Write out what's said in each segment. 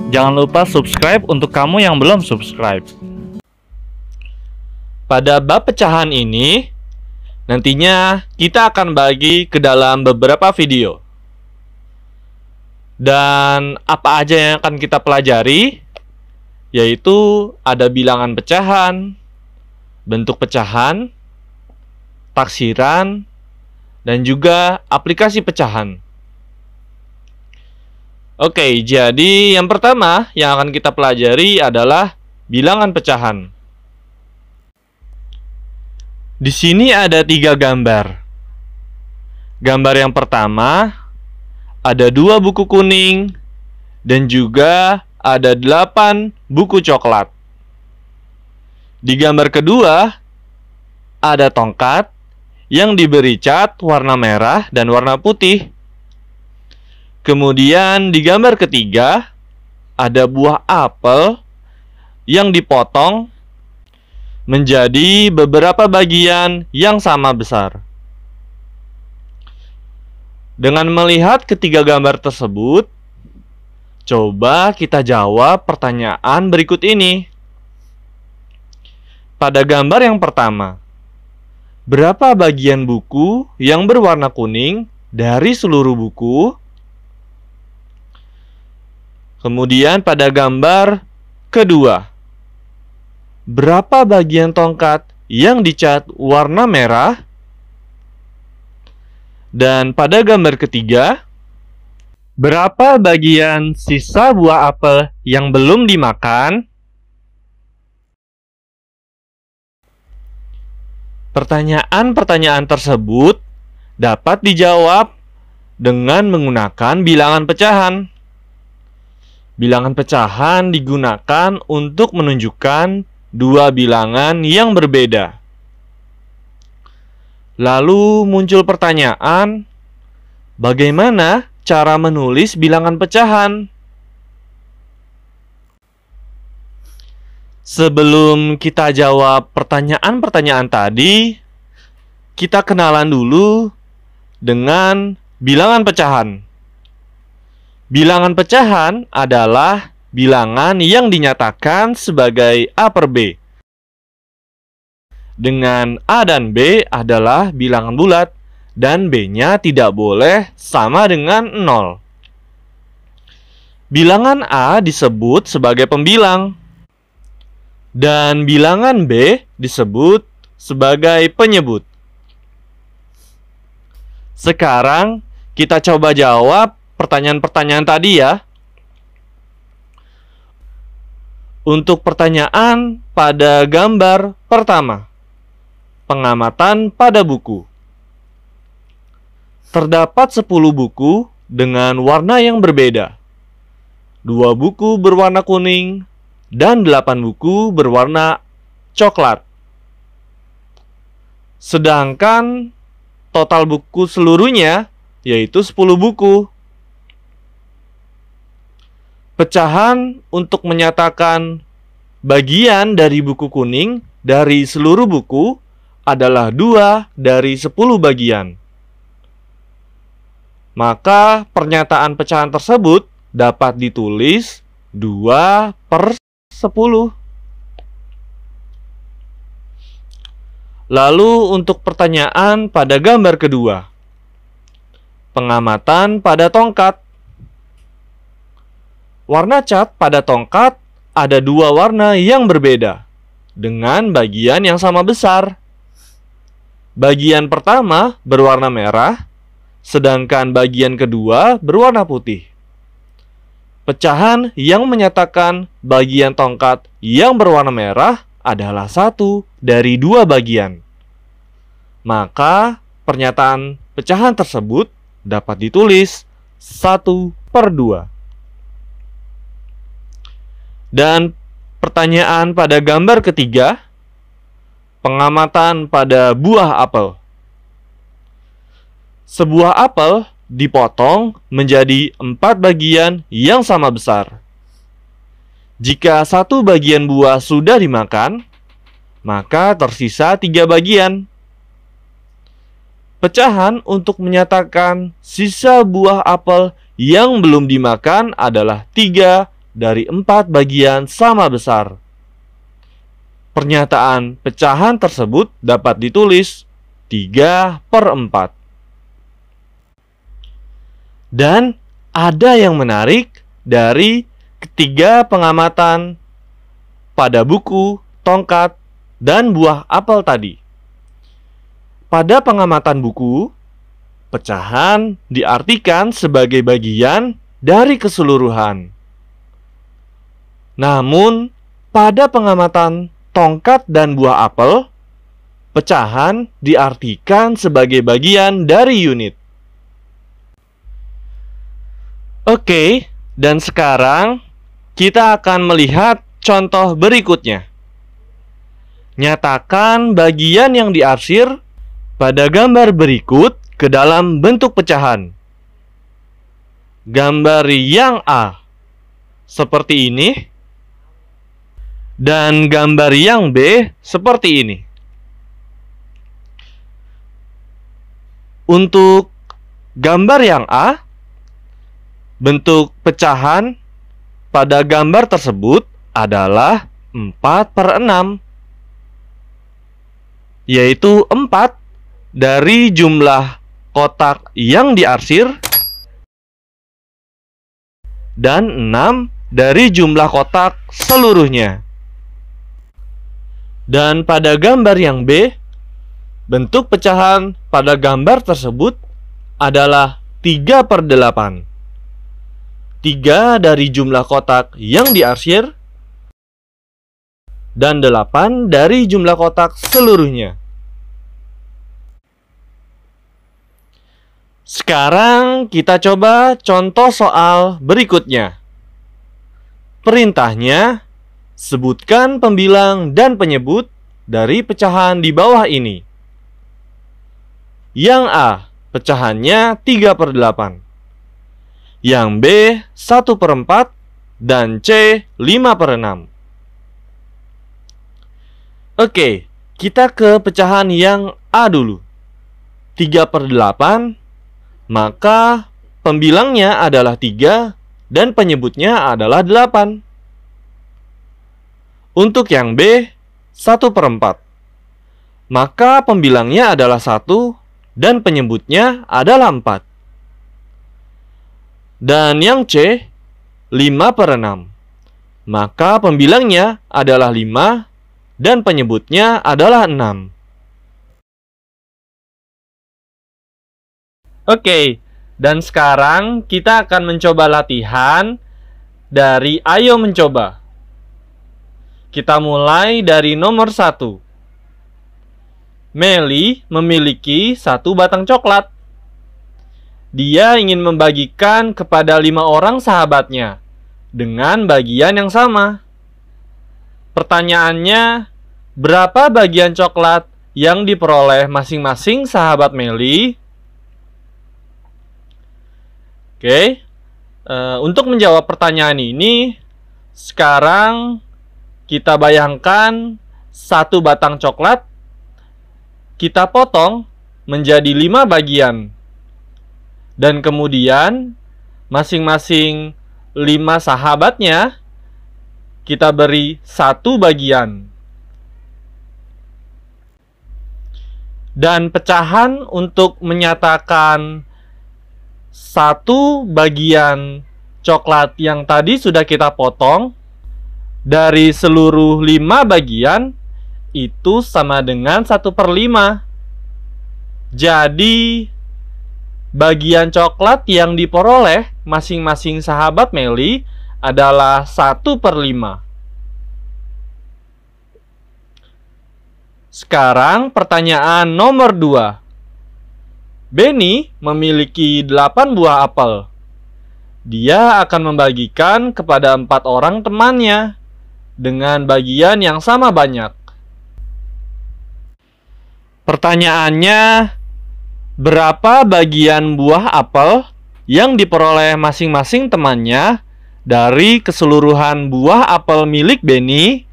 Jangan lupa subscribe untuk kamu yang belum subscribe. Pada bab pecahan ini, nantinya kita akan bagi ke dalam beberapa video. Dan apa aja yang akan kita pelajari? Yaitu ada bilangan pecahan, bentuk pecahan, taksiran, dan juga aplikasi pecahan. Oke, jadi yang pertama yang akan kita pelajari adalah bilangan pecahan. Di sini ada 3 gambar. Gambar yang pertama ada 2 buku kuning dan juga ada 8 buku coklat. Di gambar kedua ada tongkat yang diberi cat warna merah dan warna putih. Kemudian di gambar ketiga ada buah apel yang dipotong menjadi beberapa bagian yang sama besar. Dengan melihat ketiga gambar tersebut, coba kita jawab pertanyaan berikut ini. Pada gambar yang pertama, berapa bagian buku yang berwarna kuning dari seluruh buku? Kemudian pada gambar kedua, berapa bagian tongkat yang dicat warna merah? Dan pada gambar ketiga, berapa bagian sisa buah apel yang belum dimakan? Pertanyaan-pertanyaan tersebut dapat dijawab dengan menggunakan bilangan pecahan. Bilangan pecahan digunakan untuk menunjukkan 2 bilangan yang berbeda. Lalu muncul pertanyaan, bagaimana cara menulis bilangan pecahan? Sebelum kita jawab pertanyaan-pertanyaan tadi, kita kenalan dulu dengan bilangan pecahan. Bilangan pecahan adalah bilangan yang dinyatakan sebagai A per B. Dengan A dan B adalah bilangan bulat dan B-nya tidak boleh sama dengan 0. Bilangan A disebut sebagai pembilang dan bilangan B disebut sebagai penyebut. Sekarang kita coba jawab pertanyaan-pertanyaan tadi ya. Untuk pertanyaan pada gambar pertama, pengamatan pada buku. Terdapat 10 buku dengan warna yang berbeda. 2 buku berwarna kuning dan 8 buku berwarna coklat. Sedangkan total buku seluruhnya yaitu 10 buku. Pecahan untuk menyatakan bagian dari buku kuning dari seluruh buku adalah 2 dari 10 bagian. Maka pernyataan pecahan tersebut dapat ditulis 2 per 10. Lalu untuk pertanyaan pada gambar kedua, pengamatan pada tongkat. Warna cat pada tongkat ada 2 warna yang berbeda dengan bagian yang sama besar. Bagian pertama berwarna merah, sedangkan bagian kedua berwarna putih. Pecahan yang menyatakan bagian tongkat yang berwarna merah adalah 1 dari 2 bagian. Maka pernyataan pecahan tersebut dapat ditulis 1 per 2. Dan pertanyaan pada gambar ketiga, pengamatan pada buah apel. Sebuah apel dipotong menjadi 4 bagian yang sama besar. Jika 1 bagian buah sudah dimakan, maka tersisa 3 bagian. Pecahan untuk menyatakan sisa buah apel yang belum dimakan adalah 3 dari 4 bagian sama besar. Pernyataan pecahan tersebut dapat ditulis 3/4. Dan ada yang menarik dari ketiga pengamatan pada buku, tongkat, dan buah apel tadi. Pada pengamatan buku, pecahan diartikan sebagai bagian dari keseluruhan. Namun, pada pengamatan tongkat dan buah apel, pecahan diartikan sebagai bagian dari unit. Oke, dan sekarang kita akan melihat contoh berikutnya. Nyatakan bagian yang diarsir pada gambar berikut ke dalam bentuk pecahan. Gambar yang A seperti ini, dan gambar yang B seperti ini. Untuk gambar yang A, bentuk pecahan pada gambar tersebut adalah 4/6, yaitu 4 dari jumlah kotak yang diarsir dan 6 dari jumlah kotak seluruhnya. Dan pada gambar yang B, bentuk pecahan pada gambar tersebut adalah 3/8. 3 dari jumlah kotak yang diarsir dan 8 dari jumlah kotak seluruhnya. Sekarang kita coba contoh soal berikutnya. Perintahnya, sebutkan pembilang dan penyebut dari pecahan di bawah ini. Yang A, pecahannya 3/8. Yang B, 1/4. Dan C, 5/6. Oke, kita ke pecahan yang A dulu. 3/8, maka pembilangnya adalah 3 dan penyebutnya adalah 8. Untuk yang B, 1/4, maka pembilangnya adalah 1 dan penyebutnya adalah 4. Dan yang C, 5/6, maka pembilangnya adalah 5 dan penyebutnya adalah 6. Oke, dan sekarang kita akan mencoba latihan dari Ayo Mencoba. Kita mulai dari nomor 1. Meli memiliki 1 batang coklat. Dia ingin membagikan kepada 5 orang sahabatnya dengan bagian yang sama. Pertanyaannya, berapa bagian coklat yang diperoleh masing-masing sahabat Meli? Oke, untuk menjawab pertanyaan ini, sekarang kita bayangkan 1 batang coklat kita potong menjadi 5 bagian. Dan kemudian masing-masing 5 sahabatnya kita beri 1 bagian. Dan pecahan untuk menyatakan 1 bagian coklat yang tadi sudah kita potong dari seluruh 5 bagian itu sama dengan 1/5. Jadi bagian coklat yang diperoleh masing-masing sahabat Meli adalah 1/5. Sekarang pertanyaan nomor 2. Benny memiliki 8 buah apel. Dia akan membagikan kepada 4 orang temannya dengan bagian yang sama banyak. Pertanyaannya, berapa bagian buah apel yang diperoleh masing-masing temannya dari keseluruhan buah apel milik Benny?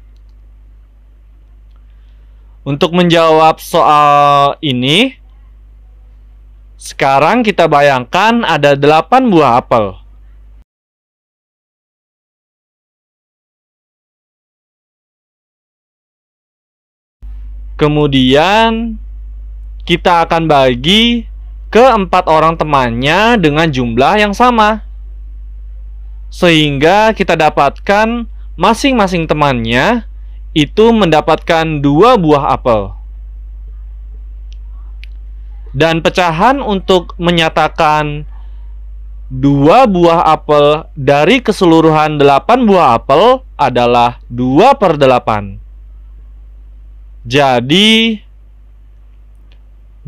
Untuk menjawab soal ini, sekarang kita bayangkan ada 8 buah apel. Kemudian kita akan bagi ke 4 orang temannya dengan jumlah yang sama, sehingga kita dapatkan masing-masing temannya itu mendapatkan 2 buah apel. Dan pecahan untuk menyatakan 2 buah apel dari keseluruhan 8 buah apel adalah 2/8. Jadi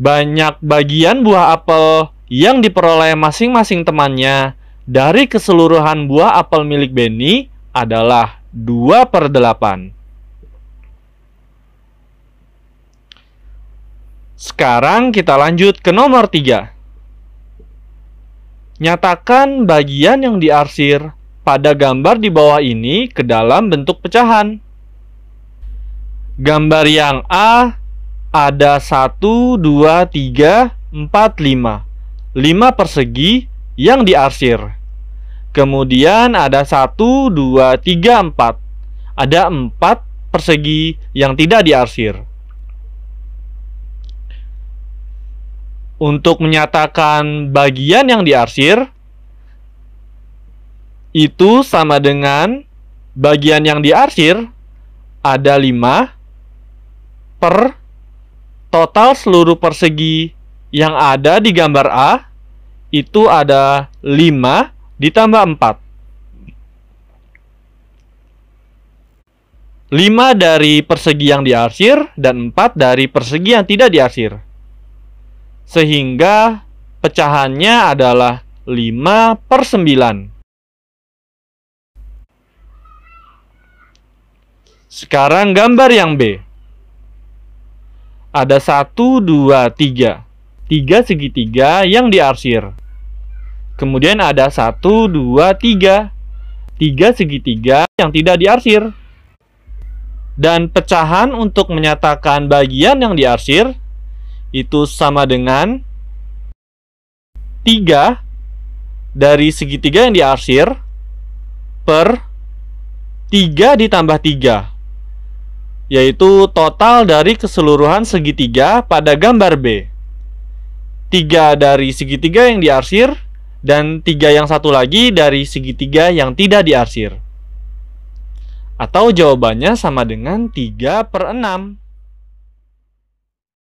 banyak bagian buah apel yang diperoleh masing-masing temannya dari keseluruhan buah apel milik Benny adalah 2/8. Sekarang kita lanjut ke nomor 3. Nyatakan bagian yang diarsir pada gambar di bawah ini ke dalam bentuk pecahan. Gambar yang A ada 1, 2, 3, 4, 5. 5 persegi yang diarsir. Kemudian ada 1, 2, 3, 4. Ada 4 persegi yang tidak diarsir. Untuk menyatakan bagian yang diarsir, itu sama dengan bagian yang diarsir ada 5 per total seluruh persegi yang ada di gambar A, itu ada 5 ditambah 4. 5 dari persegi yang diarsir dan 4 dari persegi yang tidak diarsir. Sehingga pecahannya adalah 5/9. Sekarang gambar yang B. Ada 1, 2, 3. 3 segitiga yang diarsir. Kemudian ada 1, 2, 3. 3 segitiga yang tidak diarsir. Dan pecahan untuk menyatakan bagian yang diarsir itu sama dengan 3 dari segitiga yang diarsir per 3 ditambah 3, yaitu total dari keseluruhan segitiga pada gambar B. 3 dari segitiga yang diarsir dan 3 yang satu lagi dari segitiga yang tidak diarsir. Atau jawabannya sama dengan 3/6.